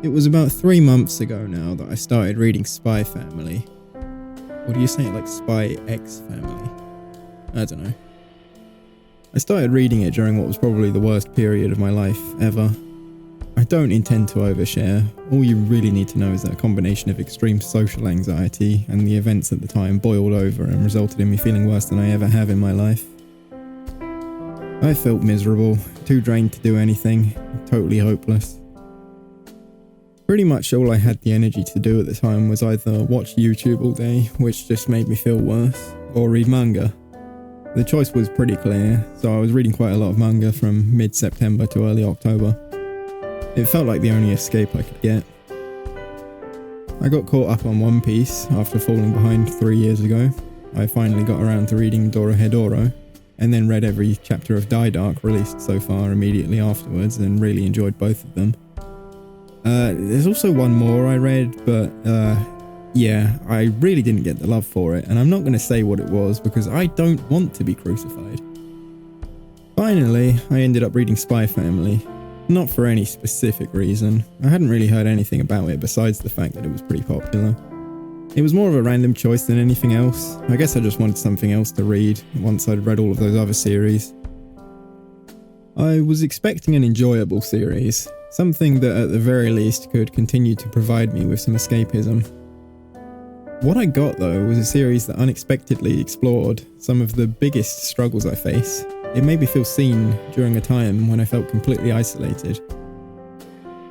It was about 3 months ago now that I started reading Spy Family. Or do you say it like Spy X Family? I don't know. I started reading it during what was probably the worst period of my life ever. I don't intend to overshare. All you really need to know is that a combination of extreme social anxiety and the events at the time boiled over and resulted in me feeling worse than I ever have in my life. I felt miserable, too drained to do anything, totally hopeless. Pretty much all I had the energy to do at the time was either watch YouTube all day, which just made me feel worse, or read manga. The choice was pretty clear, so I was reading quite a lot of manga from mid-September to early October. It felt like the only escape I could get. I got caught up on One Piece after falling behind 3 years ago. I finally got around to reading Dorohedoro, and then read every chapter of Dai Dark released so far immediately afterwards and really enjoyed both of them. There's also one more I read, but yeah, I really didn't get the love for it, and I'm not going to say what it was because I don't want to be crucified. Finally, I ended up reading Spy Family, not for any specific reason. I hadn't really heard anything about it besides the fact that it was pretty popular. It was more of a random choice than anything else. I guess I just wanted something else to read once I'd read all of those other series. I was expecting an enjoyable series, something that at the very least could continue to provide me with some escapism. What I got though was a series that unexpectedly explored some of the biggest struggles I face. It made me feel seen during a time when I felt completely isolated.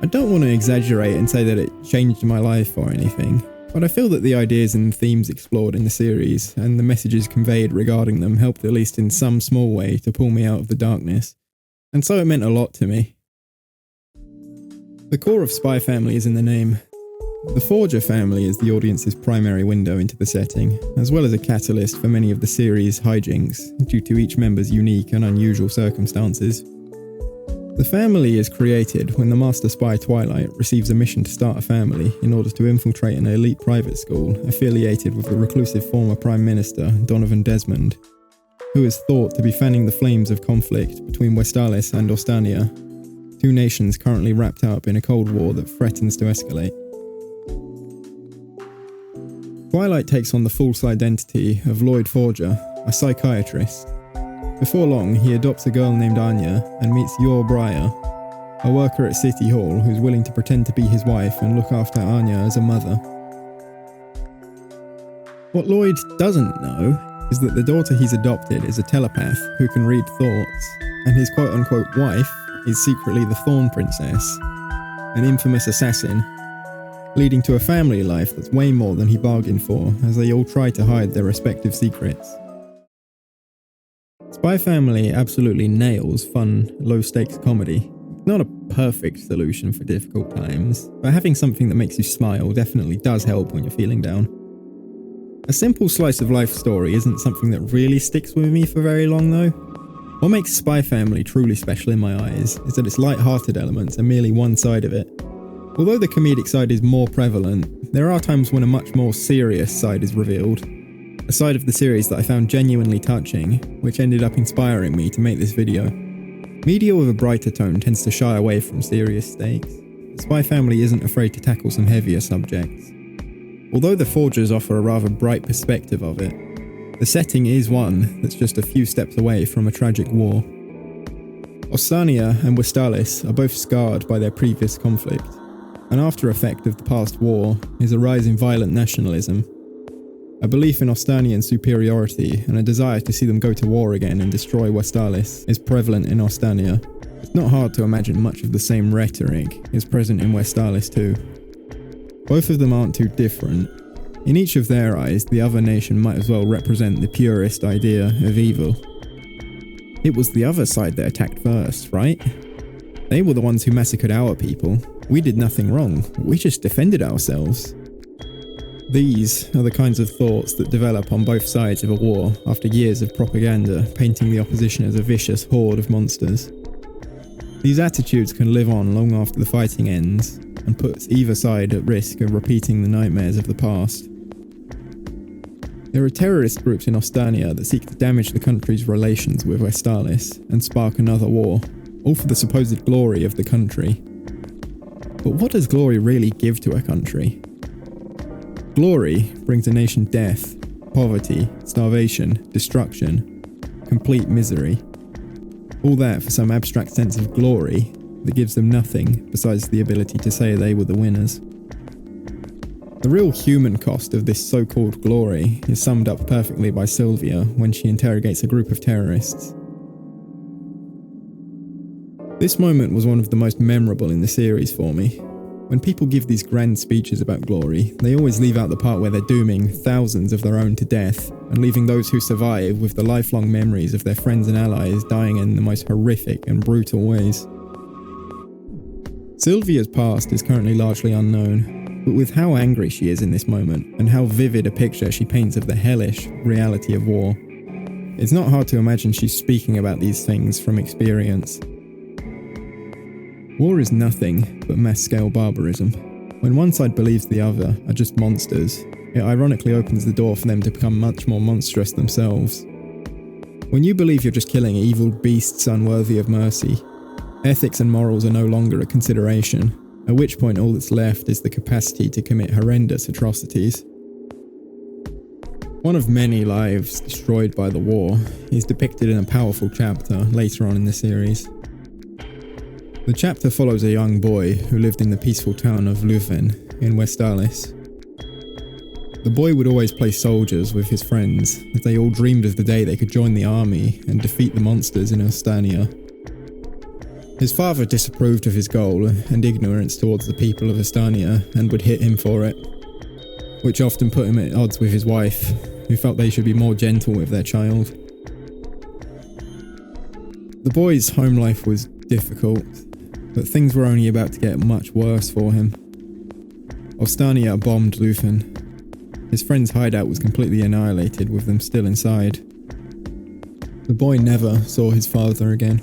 I don't want to exaggerate and say that it changed my life or anything, but I feel that the ideas and themes explored in the series and the messages conveyed regarding them helped at least in some small way to pull me out of the darkness, and so it meant a lot to me. The core of Spy Family is in the name. The Forger family is the audience's primary window into the setting, as well as a catalyst for many of the series' hijinks, due to each member's unique and unusual circumstances. The family is created when the Master Spy Twilight receives a mission to start a family in order to infiltrate an elite private school affiliated with the reclusive former Prime Minister Donovan Desmond, who is thought to be fanning the flames of conflict between Westalis and Ostania, two nations currently wrapped up in a Cold War that threatens to escalate. Twilight takes on the false identity of Lloyd Forger, a psychiatrist. Before long, he adopts a girl named Anya and meets Yor Breyer, a worker at City Hall who's willing to pretend to be his wife and look after Anya as a mother. What Lloyd doesn't know is that the daughter he's adopted is a telepath who can read thoughts, and his quote-unquote wife is secretly the Thorn Princess, an infamous assassin, leading to a family life that's way more than he bargained for as they all try to hide their respective secrets. Spy Family absolutely nails fun, low-stakes comedy. It's not a perfect solution for difficult times, but having something that makes you smile definitely does help when you're feeling down. A simple slice-of-life story isn't something that really sticks with me for very long though. What makes Spy Family truly special in my eyes is that its light-hearted elements are merely one side of it. Although the comedic side is more prevalent, there are times when a much more serious side is revealed. A side of the series that I found genuinely touching, which ended up inspiring me to make this video. Media with a brighter tone tends to shy away from serious stakes. Spy Family isn't afraid to tackle some heavier subjects. Although the Forgers offer a rather bright perspective of it, the setting is one that's just a few steps away from a tragic war. Ostania and Westalis are both scarred by their previous conflict. An after effect of the past war is a rise in violent nationalism. A belief in Ostanian superiority and a desire to see them go to war again and destroy Westalis is prevalent in Ostania. It's not hard to imagine much of the same rhetoric is present in Westalis too. Both of them aren't too different. In each of their eyes, the other nation might as well represent the purest idea of evil. It was the other side that attacked first, right? They were the ones who massacred our people. We did nothing wrong. We just defended ourselves. These are the kinds of thoughts that develop on both sides of a war after years of propaganda painting the opposition as a vicious horde of monsters. These attitudes can live on long after the fighting ends and puts either side at risk of repeating the nightmares of the past. There are terrorist groups in Ostania that seek to damage the country's relations with Westalis and spark another war, all for the supposed glory of the country. But what does glory really give to a country? Glory brings a nation death, poverty, starvation, destruction, complete misery. All that for some abstract sense of glory that gives them nothing besides the ability to say they were the winners. The real human cost of this so-called glory is summed up perfectly by Sylvia when she interrogates a group of terrorists. This moment was one of the most memorable in the series for me. When people give these grand speeches about glory, they always leave out the part where they're dooming thousands of their own to death and leaving those who survive with the lifelong memories of their friends and allies dying in the most horrific and brutal ways. Sylvia's past is currently largely unknown, but with how angry she is in this moment and how vivid a picture she paints of the hellish reality of war, it's not hard to imagine she's speaking about these things from experience. War is nothing but mass-scale barbarism. When one side believes the other are just monsters, it ironically opens the door for them to become much more monstrous themselves. When you believe you're just killing evil beasts unworthy of mercy, ethics and morals are no longer a consideration, at which point all that's left is the capacity to commit horrendous atrocities. One of many lives destroyed by the war is depicted in a powerful chapter later on in the series. The chapter follows a young boy who lived in the peaceful town of Leuven in Westalis. The boy would always play soldiers with his friends, as they all dreamed of the day they could join the army and defeat the monsters in Ostania. His father disapproved of his goal and ignorance towards the people of Ostania and would hit him for it, which often put him at odds with his wife, who felt they should be more gentle with their child. The boy's home life was difficult, but things were only about to get much worse for him. Ostania bombed Leuven. His friend's hideout was completely annihilated with them still inside. The boy never saw his father again,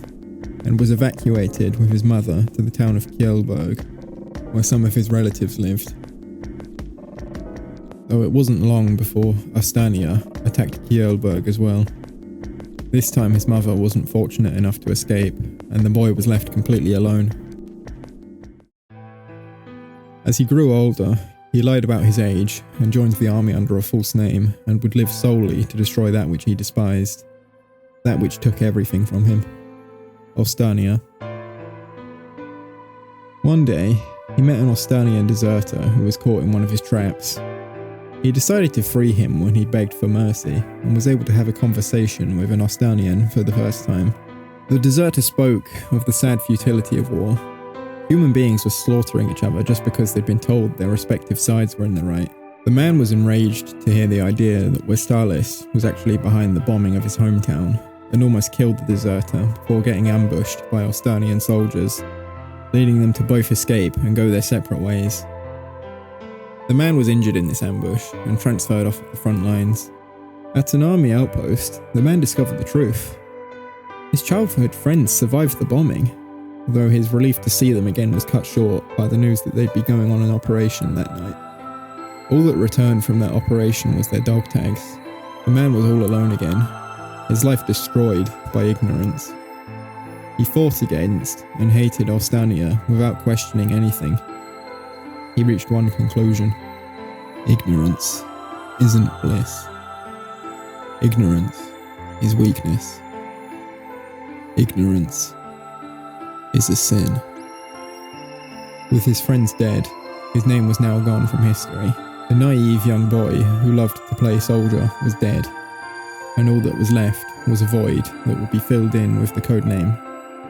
and was evacuated with his mother to the town of Kjellberg, where some of his relatives lived. Though it wasn't long before Ostania attacked Kjellberg as well. This time his mother wasn't fortunate enough to escape, and the boy was left completely alone. As he grew older, he lied about his age and joined the army under a false name and would live solely to destroy that which he despised, that which took everything from him. Ostania. One day, he met an Ostanian deserter who was caught in one of his traps. He decided to free him when he begged for mercy, and was able to have a conversation with an Ostanian for the first time. The deserter spoke of the sad futility of war. Human beings were slaughtering each other just because they'd been told their respective sides were in the right. The man was enraged to hear the idea that Westalis was actually behind the bombing of his hometown, and almost killed the deserter before getting ambushed by Ostanian soldiers, leading them to both escape and go their separate ways. The man was injured in this ambush and transferred off the front lines. At an army outpost, the man discovered the truth. His childhood friends survived the bombing, though his relief to see them again was cut short by the news that they'd be going on an operation that night. All that returned from that operation was their dog tags. The man was all alone again, his life destroyed by ignorance. He fought against and hated Ostania without questioning anything. He reached one conclusion: ignorance isn't bliss. Ignorance is weakness. Ignorance is a sin. With his friends dead, his name was now gone from history. The naive young boy who loved to play soldier was dead, and all that was left was a void that would be filled in with the codename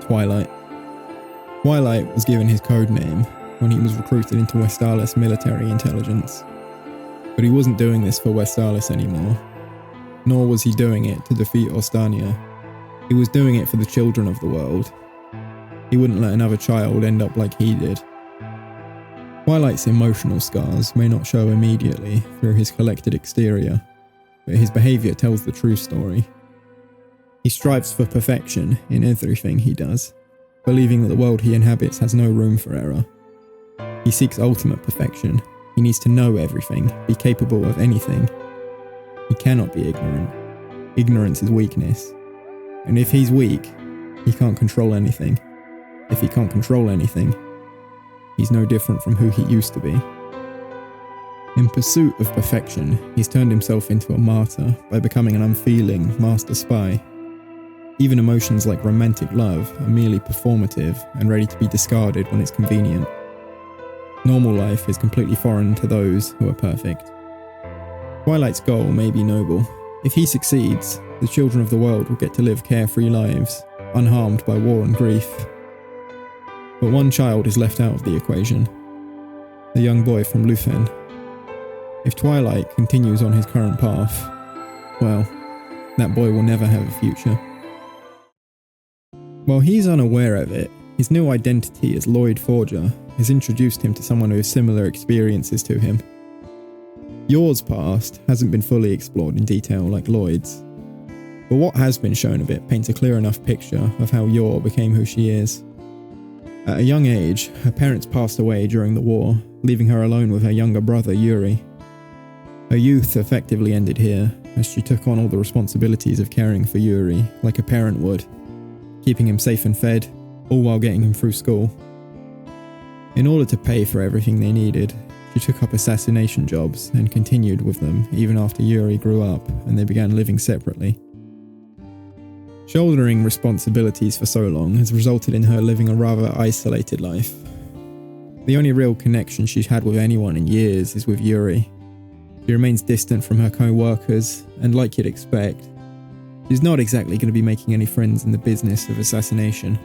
Twilight. Twilight was given his codename when he was recruited into Westalis military intelligence. But he wasn't doing this for Westalis anymore, nor was he doing it to defeat Ostania. He was doing it for the children of the world. He wouldn't let another child end up like he did. Twilight's emotional scars may not show immediately through his collected exterior, but his behaviour tells the true story. He strives for perfection in everything he does, believing that the world he inhabits has no room for error. He seeks ultimate perfection. He needs to know everything, be capable of anything. He cannot be ignorant. Ignorance is weakness. And if he's weak, he can't control anything. If he can't control anything, he's no different from who he used to be. In pursuit of perfection, he's turned himself into a martyr by becoming an unfeeling master spy. Even emotions like romantic love are merely performative and ready to be discarded when it's convenient. Normal life is completely foreign to those who are perfect. Twilight's goal may be noble. If he succeeds, the children of the world will get to live carefree lives, unharmed by war and grief. But one child is left out of the equation, the young boy from Luthen. If Twilight continues on his current path, well, that boy will never have a future. While he's unaware of it, his new identity as Lloyd Forger has introduced him to someone who has similar experiences to him. Yor's past hasn't been fully explored in detail like Lloyd's, but what has been shown of it paints a clear enough picture of how Yor became who she is. At a young age, her parents passed away during the war, leaving her alone with her younger brother Yuri. Her youth effectively ended here, as she took on all the responsibilities of caring for Yuri, like a parent would, keeping him safe and fed, all while getting him through school. In order to pay for everything they needed, she took up assassination jobs and continued with them even after Yuri grew up and they began living separately. Shouldering responsibilities for so long has resulted in her living a rather isolated life. The only real connection she's had with anyone in years is with Yuri. She remains distant from her co-workers, and like you'd expect, she's not exactly going to be making any friends in the business of assassination.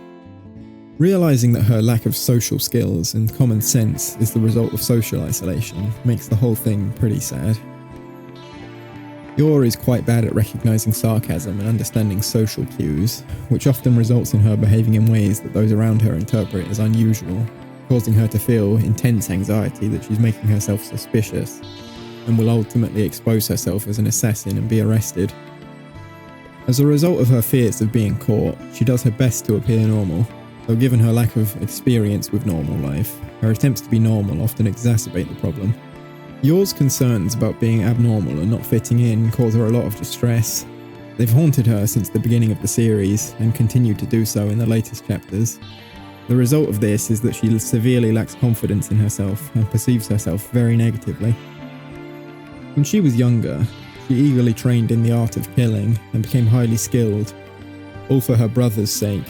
Realising that her lack of social skills and common sense is the result of social isolation makes the whole thing pretty sad. Yor is quite bad at recognising sarcasm and understanding social cues, which often results in her behaving in ways that those around her interpret as unusual, causing her to feel intense anxiety that she's making herself suspicious, and will ultimately expose herself as an assassin and be arrested. As a result of her fears of being caught, she does her best to appear normal, though given her lack of experience with normal life, her attempts to be normal often exacerbate the problem. Yor's concerns about being abnormal and not fitting in cause her a lot of distress. They've haunted her since the beginning of the series, and continue to do so in the latest chapters. The result of this is that she severely lacks confidence in herself and perceives herself very negatively. When she was younger, she eagerly trained in the art of killing and became highly skilled, all for her brother's sake.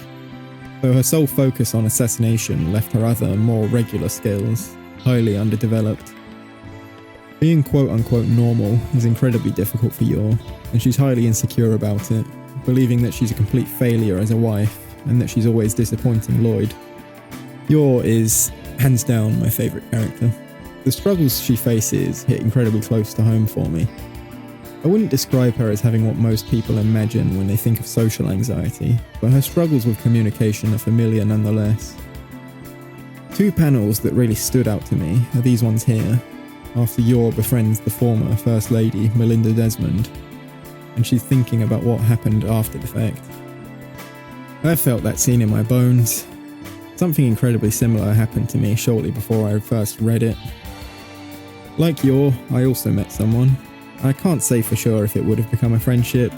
Though her sole focus on assassination left her other, more regular skills highly underdeveloped. Being quote-unquote normal is incredibly difficult for Yor, and she's highly insecure about it, believing that she's a complete failure as a wife, and that she's always disappointing Lloyd. Yor is, hands down, my favourite character. The struggles she faces hit incredibly close to home for me. I wouldn't describe her as having what most people imagine when they think of social anxiety, but her struggles with communication are familiar nonetheless. Two panels that really stood out to me are these ones here, after Yor befriends the former First Lady, Melinda Desmond, and she's thinking about what happened after the fact. I felt that scene in my bones. Something incredibly similar happened to me shortly before I first read it. Like Yor, I also met someone. I can't say for sure if it would have become a friendship,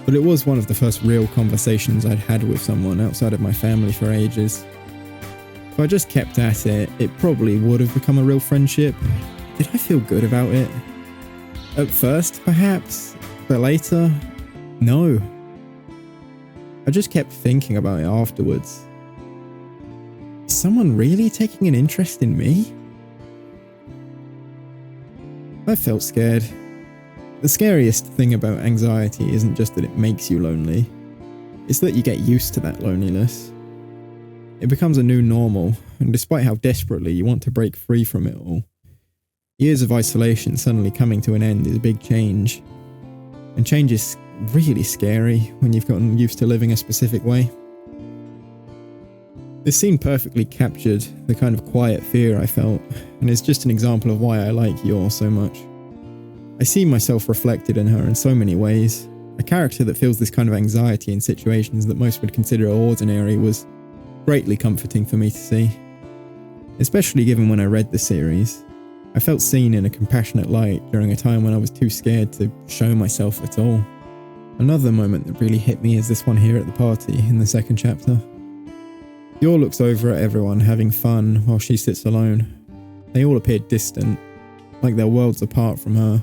but it was one of the first real conversations I'd had with someone outside of my family for ages. If I just kept at it, it probably would have become a real friendship. Did I feel good about it? At first, perhaps, but later, no. I just kept thinking about it afterwards. Is someone really taking an interest in me? I felt scared. The scariest thing about anxiety isn't just that it makes you lonely, it's that you get used to that loneliness. It becomes a new normal, and despite how desperately you want to break free from it all, years of isolation suddenly coming to an end is a big change. And change is really scary when you've gotten used to living a specific way. This scene perfectly captured the kind of quiet fear I felt, and is just an example of why I like Yor so much. I see myself reflected in her in so many ways. A character that feels this kind of anxiety in situations that most would consider ordinary was greatly comforting for me to see. Especially given when I read the series, I felt seen in a compassionate light during a time when I was too scared to show myself at all. Another moment that really hit me is this one here at the party in the second chapter. Yor looks over at everyone having fun while she sits alone. They all appear distant, like they're worlds apart from her,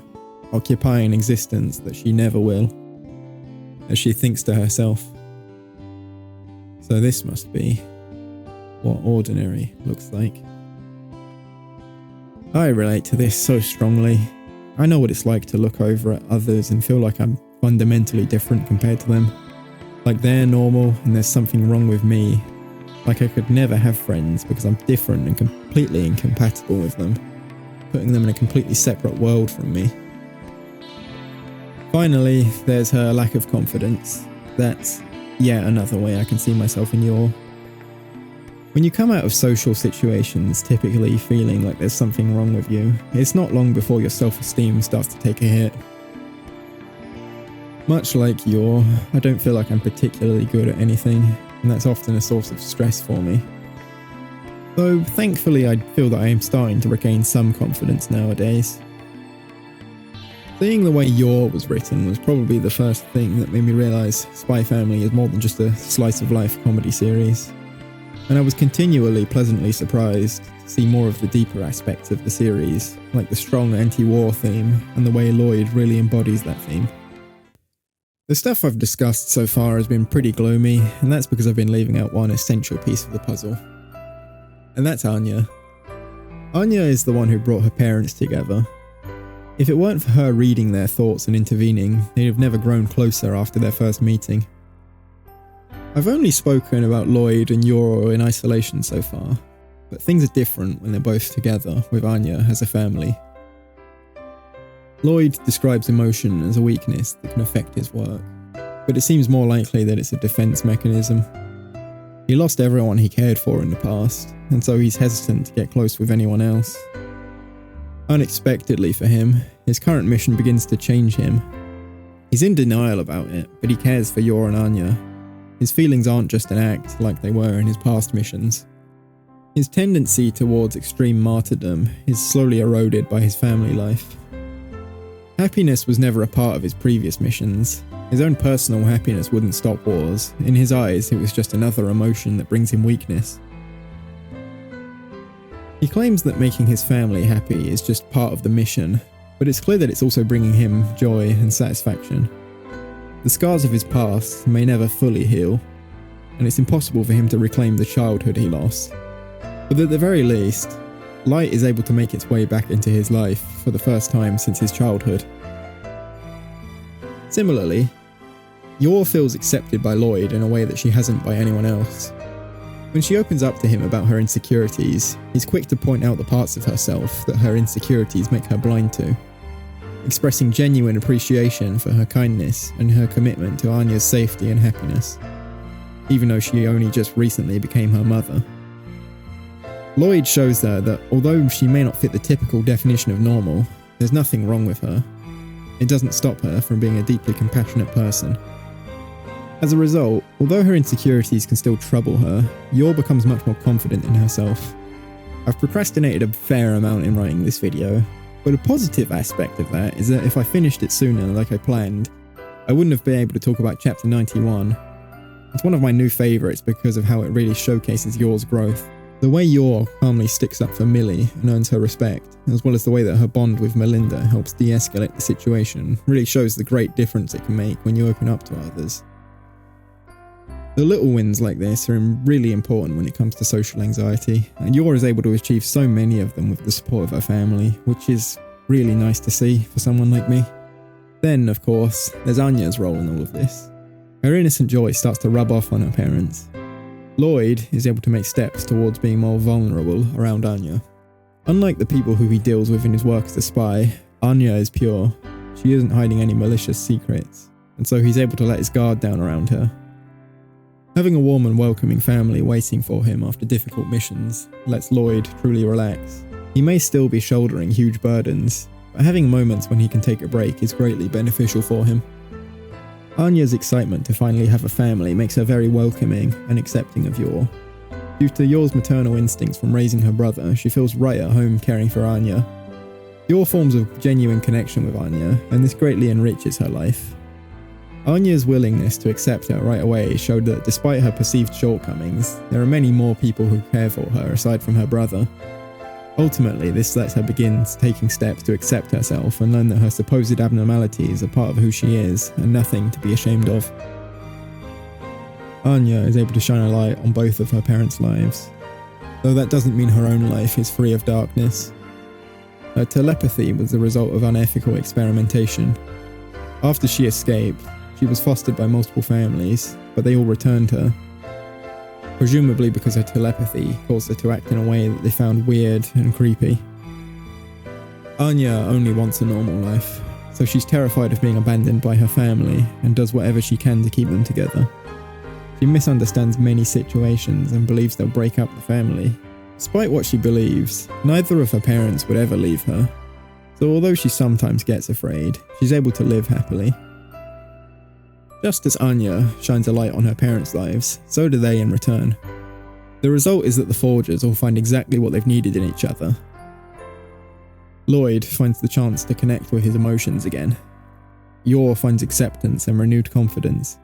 occupying an existence that she never will, as she thinks to herself. So this must be what ordinary looks like. I relate to this so strongly. I know what it's like to look over at others and feel like I'm fundamentally different compared to them. Like they're normal and there's something wrong with me. Like I could never have friends because I'm different and completely incompatible with them, putting them in a completely separate world from me. Finally, there's her lack of confidence. That's yet another way I can see myself in Yor. When you come out of social situations typically feeling like there's something wrong with you, it's not long before your self-esteem starts to take a hit. Much like Yor, I don't feel like I'm particularly good at anything, and that's often a source of stress for me. Though thankfully I feel that I am starting to regain some confidence nowadays. Seeing the way Yor was written was probably the first thing that made me realise Spy Family is more than just a slice-of-life comedy series. And I was continually pleasantly surprised to see more of the deeper aspects of the series, like the strong anti-war theme and the way Lloyd really embodies that theme. The stuff I've discussed so far has been pretty gloomy, and that's because I've been leaving out one essential piece of the puzzle. And that's Anya. Anya is the one who brought her parents together. If it weren't for her reading their thoughts and intervening, they'd have never grown closer after their first meeting. I've only spoken about Lloyd and Yor in isolation so far, but things are different when they're both together with Anya as a family. Lloyd describes emotion as a weakness that can affect his work, but it seems more likely that it's a defense mechanism. He lost everyone he cared for in the past, and so he's hesitant to get close with anyone else. Unexpectedly for him, his current mission begins to change him. He's in denial about it, but he cares for Yor and Anya. His feelings aren't just an act like they were in his past missions. His tendency towards extreme martyrdom is slowly eroded by his family life. Happiness was never a part of his previous missions. His own personal happiness wouldn't stop wars. In his eyes, it was just another emotion that brings him weakness. He claims that making his family happy is just part of the mission, but it's clear that it's also bringing him joy and satisfaction. The scars of his past may never fully heal, and it's impossible for him to reclaim the childhood he lost. But at the very least, light is able to make its way back into his life for the first time since his childhood. Similarly, Yor feels accepted by Lloyd in a way that she hasn't by anyone else. When she opens up to him about her insecurities, he's quick to point out the parts of herself that her insecurities make her blind to, expressing genuine appreciation for her kindness and her commitment to Anya's safety and happiness, even though she only just recently became her mother. Lloyd shows her that although she may not fit the typical definition of normal, there's nothing wrong with her. It doesn't stop her from being a deeply compassionate person. As a result, although her insecurities can still trouble her, Yor becomes much more confident in herself. I've procrastinated a fair amount in writing this video, but a positive aspect of that is that if I finished it sooner like I planned, I wouldn't have been able to talk about chapter 91. It's one of my new favourites because of how it really showcases Yor's growth. The way Yor calmly sticks up for Millie and earns her respect, as well as the way that her bond with Melinda helps de-escalate the situation, really shows the great difference it can make when you open up to others. The little wins like this are really important when it comes to social anxiety, and Yor is able to achieve so many of them with the support of her family, which is really nice to see for someone like me. Then, of course, there's Anya's role in all of this. Her innocent joy starts to rub off on her parents. Lloyd is able to make steps towards being more vulnerable around Anya. Unlike the people who he deals with in his work as a spy, Anya is pure. She isn't hiding any malicious secrets, and so he's able to let his guard down around her. Having a warm and welcoming family waiting for him after difficult missions lets Lloyd truly relax. He may still be shouldering huge burdens, but having moments when he can take a break is greatly beneficial for him. Anya's excitement to finally have a family makes her very welcoming and accepting of Yor. Due to Yor's maternal instincts from raising her brother, she feels right at home caring for Anya. Yor forms a genuine connection with Anya, and this greatly enriches her life. Anya's willingness to accept her right away showed that despite her perceived shortcomings, there are many more people who care for her aside from her brother. Ultimately, this lets her begin taking steps to accept herself and learn that her supposed abnormalities are part of who she is and nothing to be ashamed of. Anya is able to shine a light on both of her parents' lives, though that doesn't mean her own life is free of darkness. Her telepathy was the result of unethical experimentation. After she escaped, she was fostered by multiple families, but they all returned her. Presumably because her telepathy caused her to act in a way that they found weird and creepy. Anya only wants a normal life, so she's terrified of being abandoned by her family and does whatever she can to keep them together. She misunderstands many situations and believes they'll break up the family. Despite what she believes, neither of her parents would ever leave her, so although she sometimes gets afraid, she's able to live happily. Just as Anya shines a light on her parents' lives, so do they in return. The result is that the Forgers all find exactly what they've needed in each other. Lloyd finds the chance to connect with his emotions again. Yor finds acceptance and renewed confidence.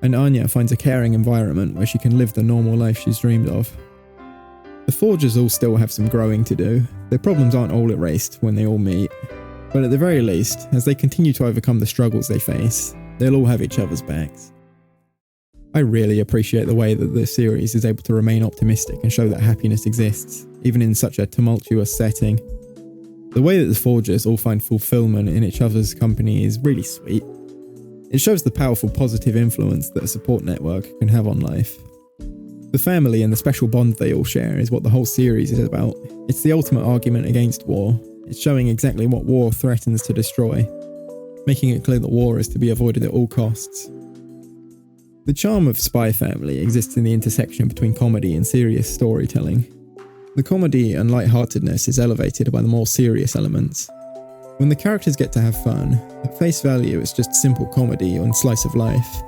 And Anya finds a caring environment where she can live the normal life she's dreamed of. The Forgers all still have some growing to do. Their problems aren't all erased when they all meet. But at the very least, as they continue to overcome the struggles they face, they'll all have each other's backs. I really appreciate the way that the series is able to remain optimistic and show that happiness exists, even in such a tumultuous setting. The way that the Forgers all find fulfillment in each other's company is really sweet. It shows the powerful positive influence that a support network can have on life. The family and the special bond they all share is what the whole series is about. It's the ultimate argument against war. It's showing exactly what war threatens to destroy, making it clear that war is to be avoided at all costs. The charm of Spy Family exists in the intersection between comedy and serious storytelling. The comedy and lightheartedness is elevated by the more serious elements. When the characters get to have fun, at face value it's just simple comedy and slice of life.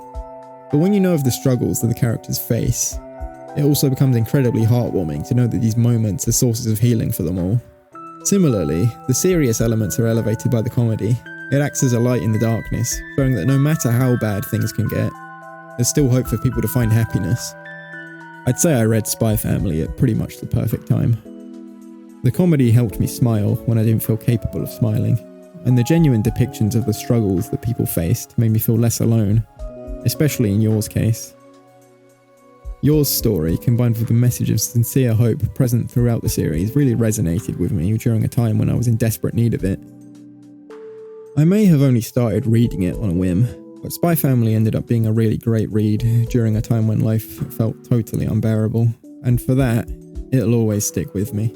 But when you know of the struggles that the characters face, it also becomes incredibly heartwarming to know that these moments are sources of healing for them all. Similarly, the serious elements are elevated by the comedy. It acts as a light in the darkness, showing that no matter how bad things can get, there's still hope for people to find happiness. I'd say I read Spy Family at pretty much the perfect time. The comedy helped me smile when I didn't feel capable of smiling, and the genuine depictions of the struggles that people faced made me feel less alone, especially in Yor's case. Yor's story, combined with the message of sincere hope present throughout the series, really resonated with me during a time when I was in desperate need of it. I may have only started reading it on a whim, but Spy Family ended up being a really great read during a time when life felt totally unbearable, and for that, it'll always stick with me.